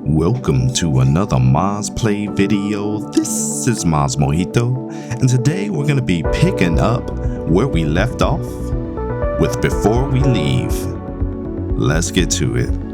Welcome to another MazPlay video. This is MazMojito, and today we're going to be picking up where we left off with Before We Leave. Let's get to it.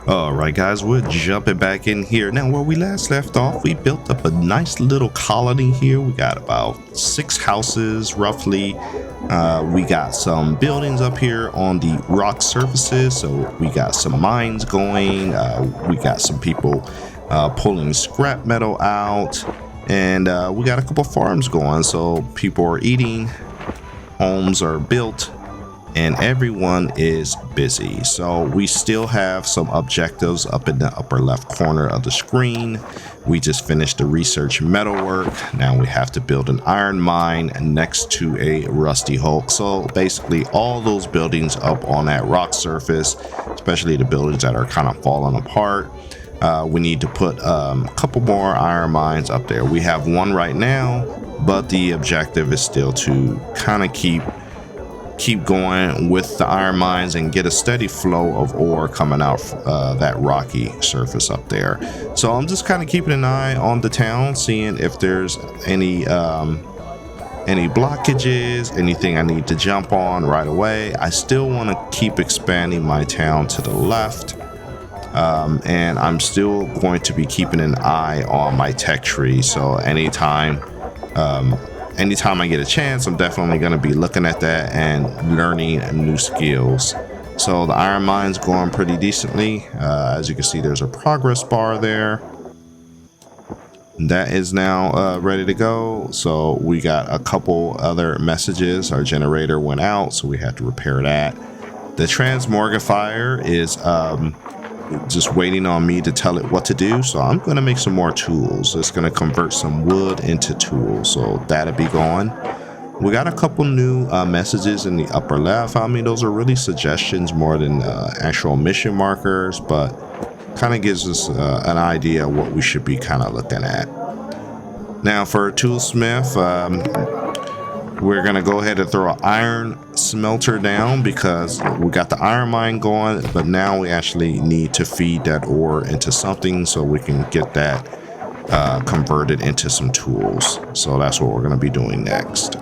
Alright guys, we're jumping back in here. Now where we last left off, we built up a nice little colony here. We got about 6 houses roughly. We got some buildings up here on the rock surfaces, so we got some mines going. We got some people pulling scrap metal out, and we got a couple farms going, so people are eating, homes are built, and everyone is busy. So we still have some objectives up in the upper left corner of the screen. We just finished the research metalwork. Now we have to build an iron mine next to a rusty hulk. So basically all those buildings up on that rock surface, especially the buildings that are kind of falling apart, we need to put a couple more iron mines up there. We have one right now, but the objective is still to kind of keep going with the iron mines and get a steady flow of ore coming out that rocky surface up there. So I'm just kind of keeping an eye on the town, seeing if there's any blockages, anything I need to jump on right away. I still want to keep expanding my town to the left, and I'm still going to be keeping an eye on my tech tree. So anytime I get a chance, I'm definitely going to be looking at that and learning new skills. So the iron mine's going pretty decently. As you can see, there's a progress bar there. That is now ready to go. So we got a couple other messages. Our generator went out, so we had to repair that. The transmogrifier is just waiting on me to tell it what to do, so I'm going to make some more tools. It's going to convert some wood into tools, so that'll be going. We got a couple new messages in the upper left. I mean, those are really suggestions more than actual mission markers, but kind of gives us an idea of what we should be kind of looking at. Now for a toolsmith, we're going to go ahead and throw an iron smelter down because we got the iron mine going, but now we actually need to feed that ore into something so we can get that converted into some tools. So that's what we're going to be doing next.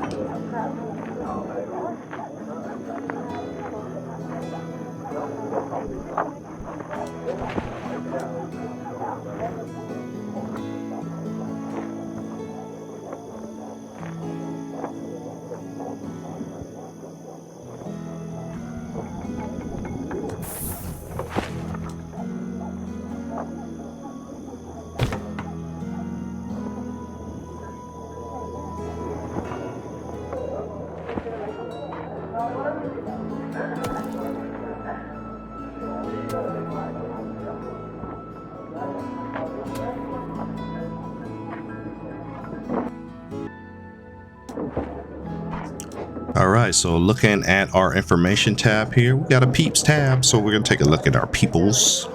Alright, so looking at our information tab here, we got a peeps tab, so we're going to take a look at our peeps,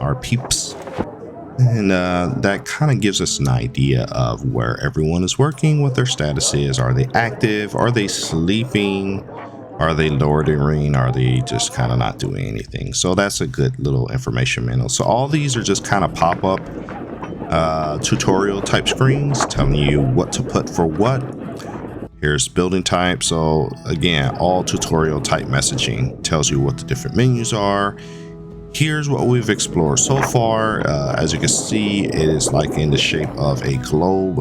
and that kind of gives us an idea of where everyone is working, what their status is. Are they active? Are they sleeping? Are they loitering? Are they just kind of not doing anything? So that's a good little information manual. So all these are just kind of pop-up tutorial type screens telling you what to put for what. Here's building type. So again, all tutorial type messaging tells you what the different menus are. Here's what we've explored so far. As you can see, it is like in the shape of a globe,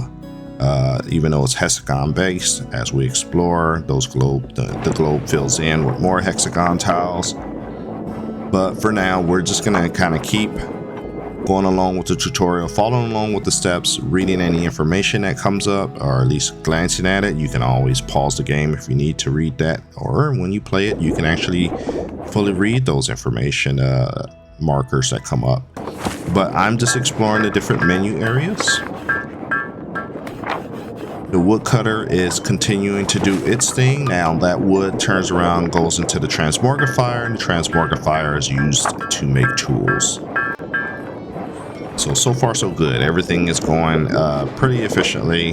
even though it's hexagon based. As we explore those the globe fills in with more hexagon tiles. But for now, we're just gonna kind of keep going along with the tutorial, following along with the steps, reading any information that comes up, or at least glancing at it. You can always pause the game if you need to read that, or when you play it, you can actually fully read those information markers that come up. But I'm just exploring the different menu areas. The woodcutter is continuing to do its thing. Now that wood turns around, goes into the transmogrifier, and the transmogrifier is used to make tools. So far so good. Everything is going pretty efficiently.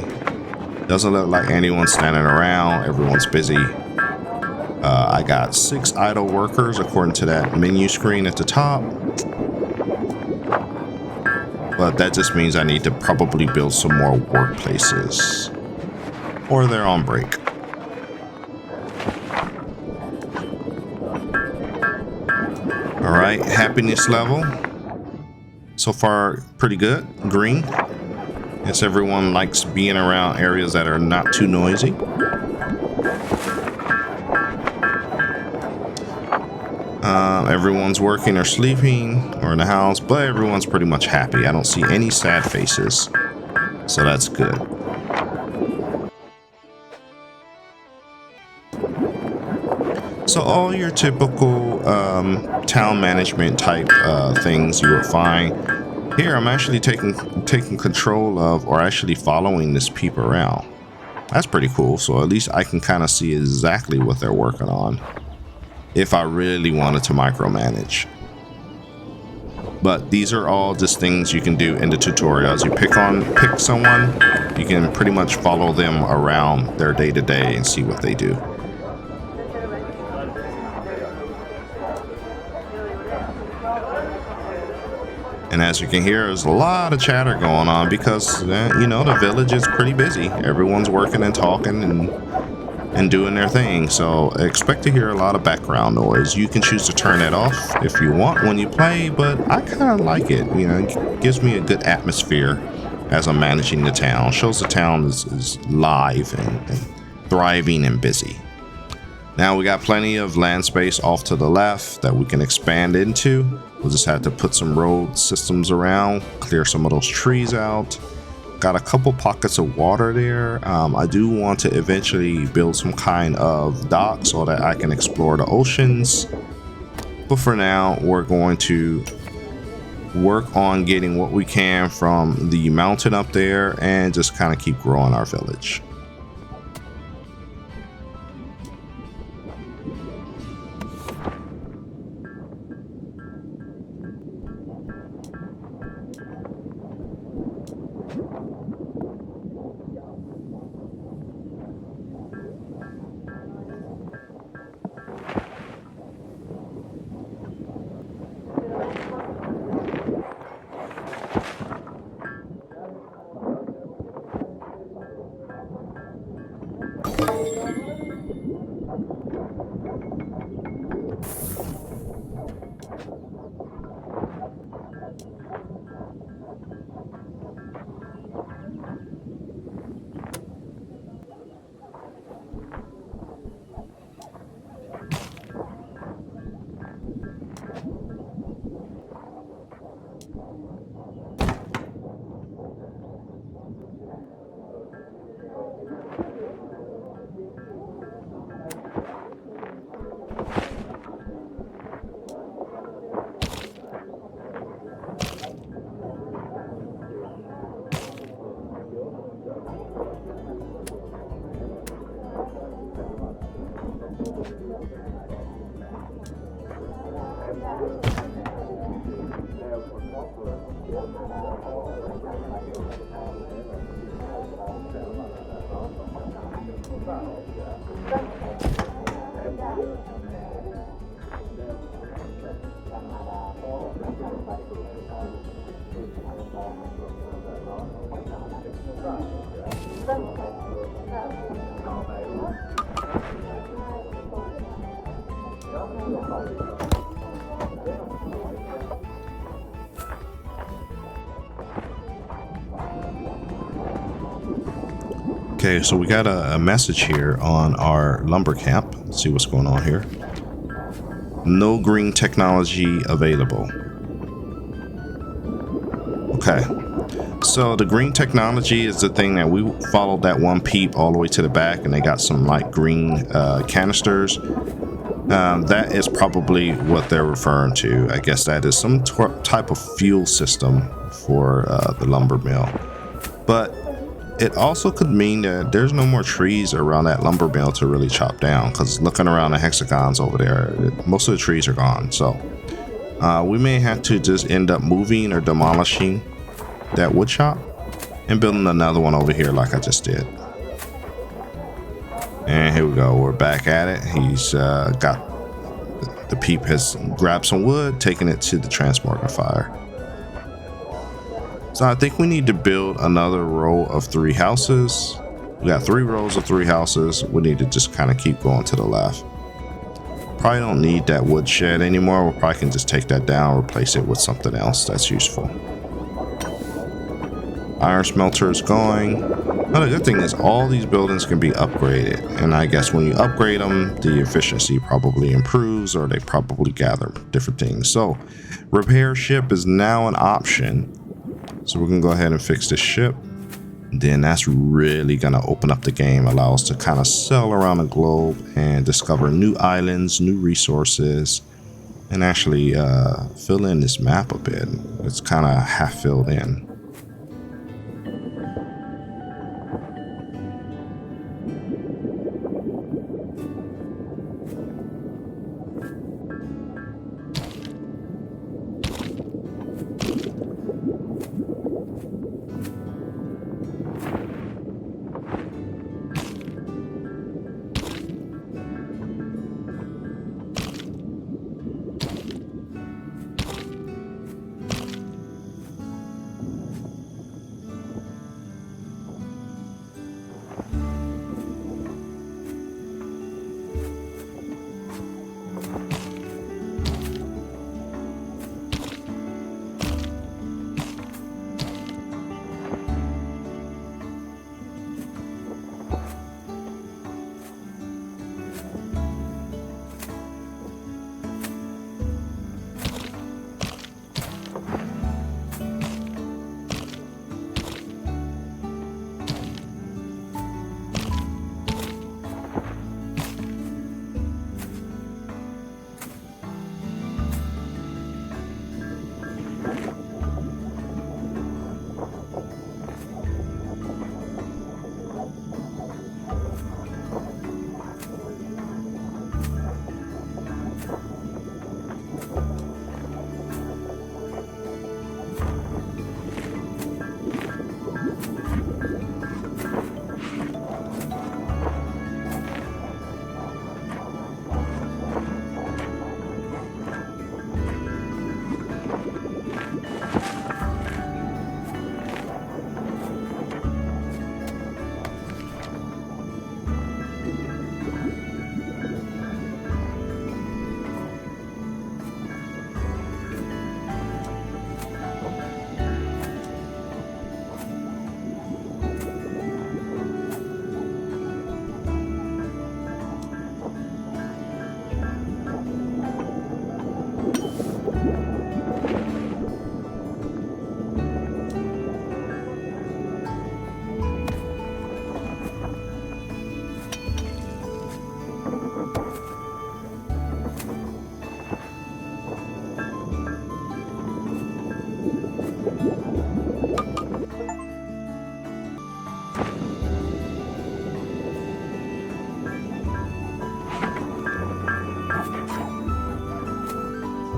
Doesn't look like anyone's standing around. Everyone's busy. I got 6 idle workers according to that menu screen at the top. But that just means I need to probably build some more workplaces. Or they're on break. Alright, happiness level. So far, pretty good. Green. Guess everyone likes being around areas that are not too noisy. Everyone's working or sleeping or in the house, but everyone's pretty much happy. I don't see any sad faces, so that's good. So all your typical town management type things you would find here. I'm actually taking control of, or actually following this peep around. That's pretty cool. So at least I can kind of see exactly what they're working on if I really wanted to micromanage. But these are all just things you can do in the tutorials. You pick someone, you can pretty much follow them around their day-to-day and see what they do. And as you can hear, there's a lot of chatter going on because, you know, the village is pretty busy. Everyone's working and talking and doing their thing. So expect to hear a lot of background noise. You can choose to turn it off if you want when you play, but I kind of like it. You know, it gives me a good atmosphere as I'm managing the town. Shows the town is live and thriving and busy. Now we got plenty of land space off to the left that we can expand into. We'll just have to put some road systems around, clear some of those trees out. Got a couple pockets of water there. I do want to eventually build some kind of dock so that I can explore the oceans. But for now, we're going to work on getting what we can from the mountain up there and just kind of keep growing our village. Okay, so we got a message here on our lumber camp. Let's see what's going on here. No green technology available. Okay, so the green technology is the thing that we followed that one peep all the way to the back, and they got some light green canisters. That is probably what they're referring to. I guess that is some type of fuel system for the lumber mill. But it also could mean that there's no more trees around that lumber mill to really chop down, because looking around the hexagons over there, most of the trees are gone. So we may have to just end up moving or demolishing that wood shop and building another one over here like I just did. And here we go. We're back at it. He's got the peep has grabbed some wood, taking it to the transmogrifier. So I think we need to build another row of 3 houses. We got 3 rows of 3 houses. We need to just kind of keep going to the left. Probably don't need that wood shed anymore. We probably can just take that down, replace it with something else that's useful. Iron smelter is going. Now the good thing is all these buildings can be upgraded, and I guess when you upgrade them, the efficiency probably improves, or they probably gather different things. So repair ship is now an option. So we're gonna go ahead and fix this ship. Then that's really gonna open up the game, allow us to kind of sail around the globe and discover new islands, new resources, and actually fill in this map a bit. It's kind of half filled in.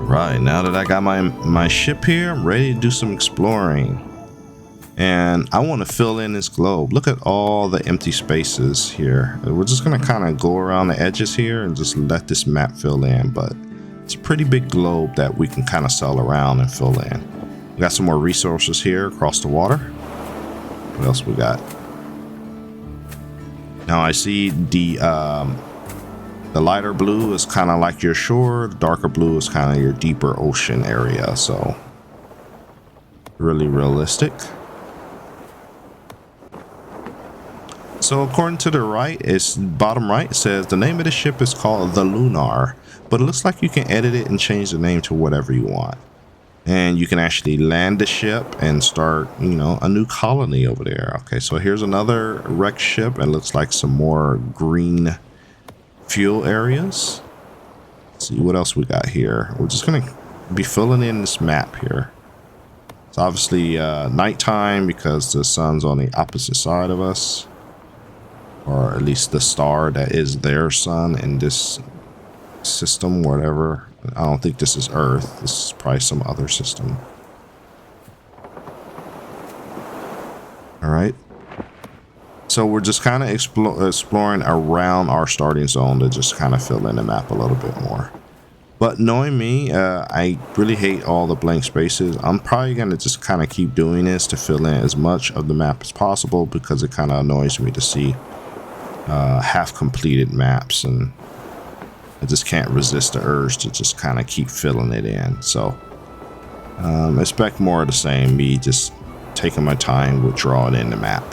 Right, now that I got my ship here, I'm ready to do some exploring. And I want to fill in this globe. Look at all the empty spaces here. We're just going to kind of go around the edges here and just let this map fill in. But it's a pretty big globe that we can kind of sail around and fill in. We got some more resources here across the water. What else we got? Now I see the lighter blue is kind of like your shore. The darker blue is kind of your deeper ocean area. So really realistic. So according to the right, it's bottom right, it says the name of the ship is called the Lunar, but it looks like you can edit it and change the name to whatever you want. And you can actually land the ship and start, you know, a new colony over there. Okay, so here's another wrecked ship and looks like some more green fuel areas. Let's see what else we got here. We're just gonna be filling in this map here. It's obviously nighttime because the sun's on the opposite side of us. Or at least the star that is their sun in this system, whatever. I don't think this is Earth. This is probably some other system. All right. So we're just kind of exploring around our starting zone to just kind of fill in the map a little bit more. But knowing me, I really hate all the blank spaces. I'm probably going to just kind of keep doing this to fill in as much of the map as possible, because it kind of annoys me to see half completed maps, and I just can't resist the urge to just kind of keep filling it in. So expect more of the same, me just taking my time with drawing in the map.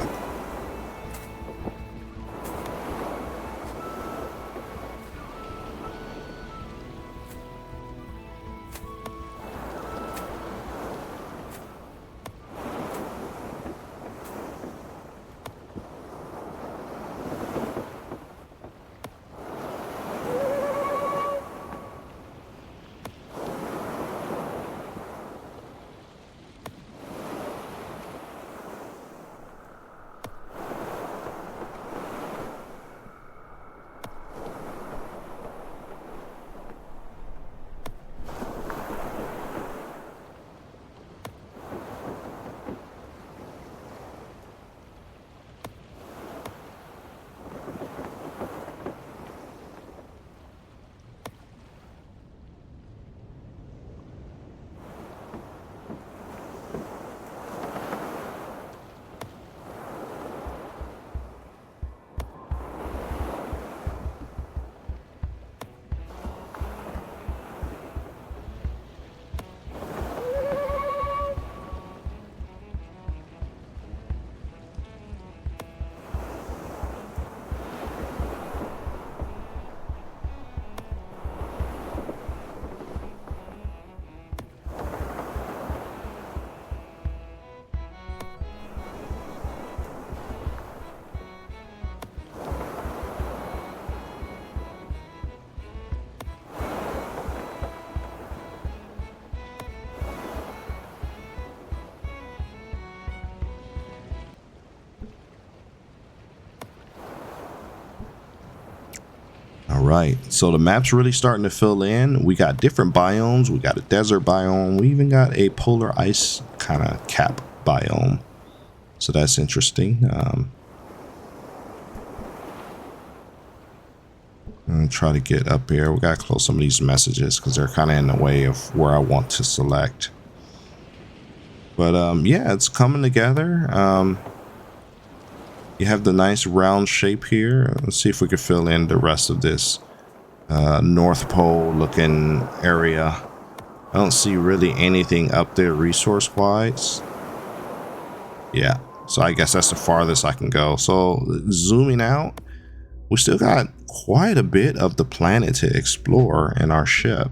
All right, so the map's really starting to fill in. We got different biomes. We got a desert biome. We even got a polar ice kind of cap biome. So that's interesting. I'm gonna try to get up here. We gotta close some of these messages because they're kind of in the way of where I want to select. But yeah, it's coming together. You have the nice round shape here. Let's see if we can fill in the rest of this North Pole looking area. I don't see really anything up there resource wise. Yeah, so I guess that's the farthest I can go. So zooming out, we still got quite a bit of the planet to explore in our ship.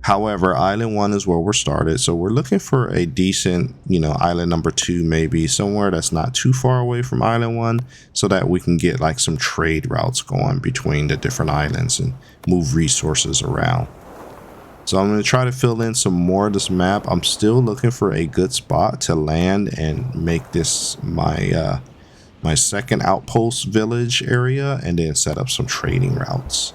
However, island 1 is where we're started, so we're looking for a decent, island number 2, maybe somewhere that's not too far away from island 1, so that we can get like some trade routes going between the different islands and move resources around. So I'm going to try to fill in some more of this map. I'm still looking for a good spot to land and make this my my second outpost village area, and then set up some trading routes.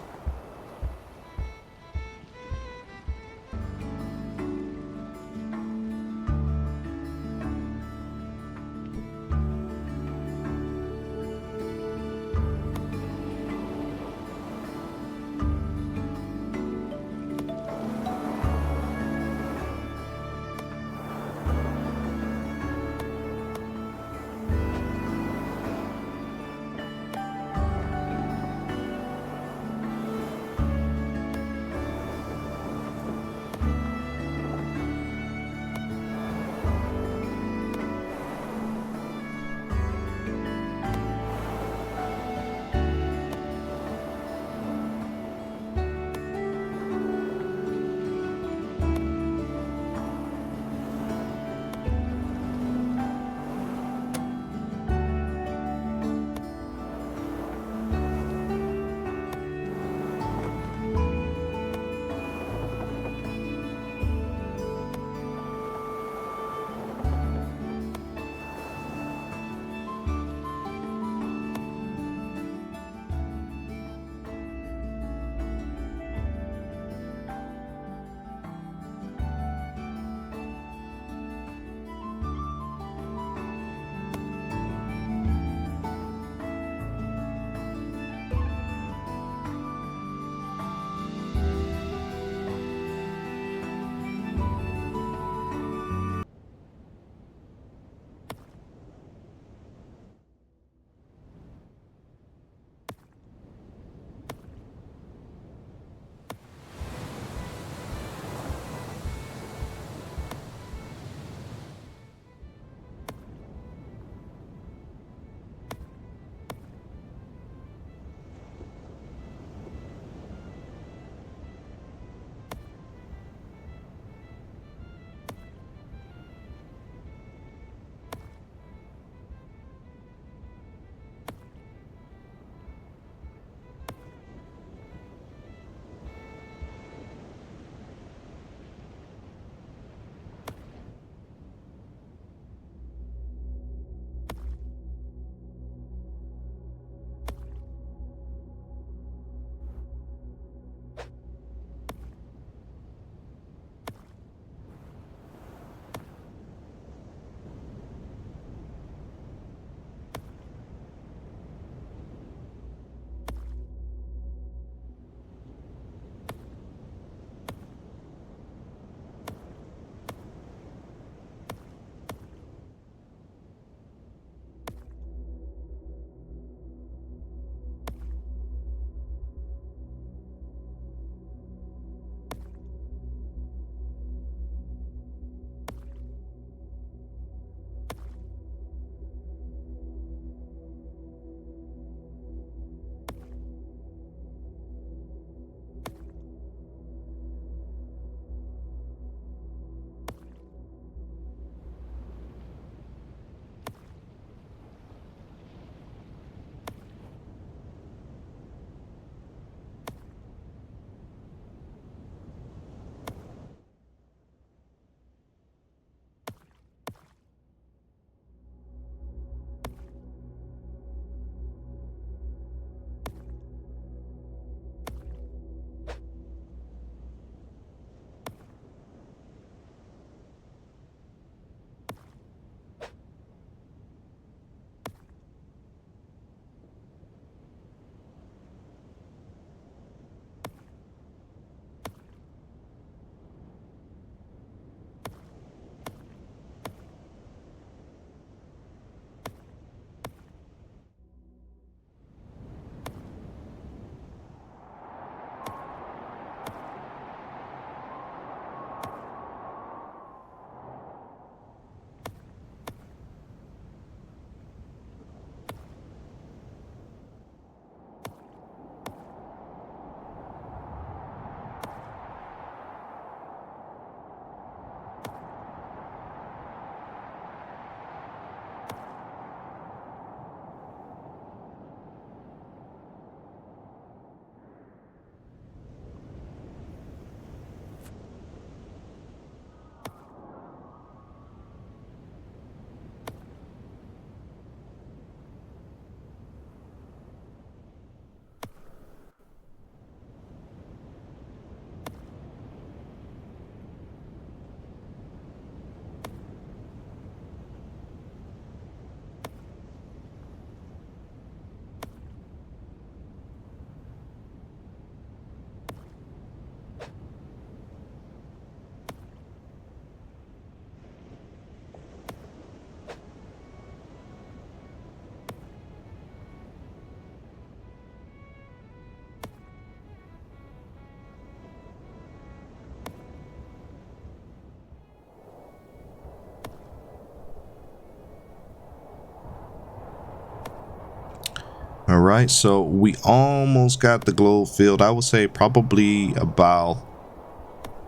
All right, so we almost got the globe filled. I would say probably about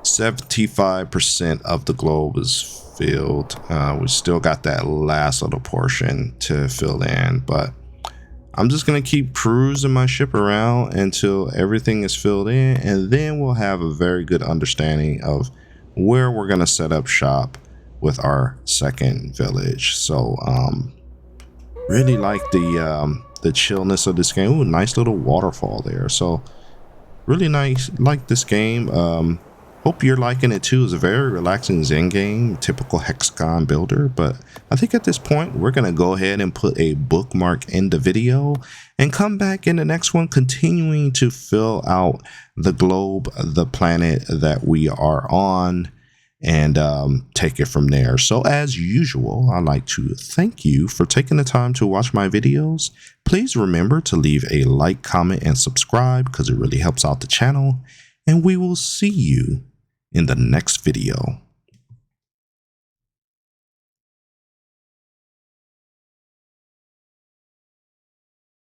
75% of the globe is filled. We still got that last little portion to fill in, but I'm just gonna keep cruising my ship around until everything is filled in, and then we'll have a very good understanding of where we're gonna set up shop with our second village. So really like the chillness of this game. Ooh, nice little waterfall there. So really nice, like this game. Hope you're liking it too. It's a very relaxing Zen game, typical hexagon builder. But I think at this point, we're going to go ahead and put a bookmark in the video and come back in the next one, continuing to fill out the globe, the planet that we are on, and take it from there. So as usual, I'd like to thank you for taking the time to watch my videos. Please remember to leave a like, comment, and subscribe because it really helps out the channel. And we will see you in the next video.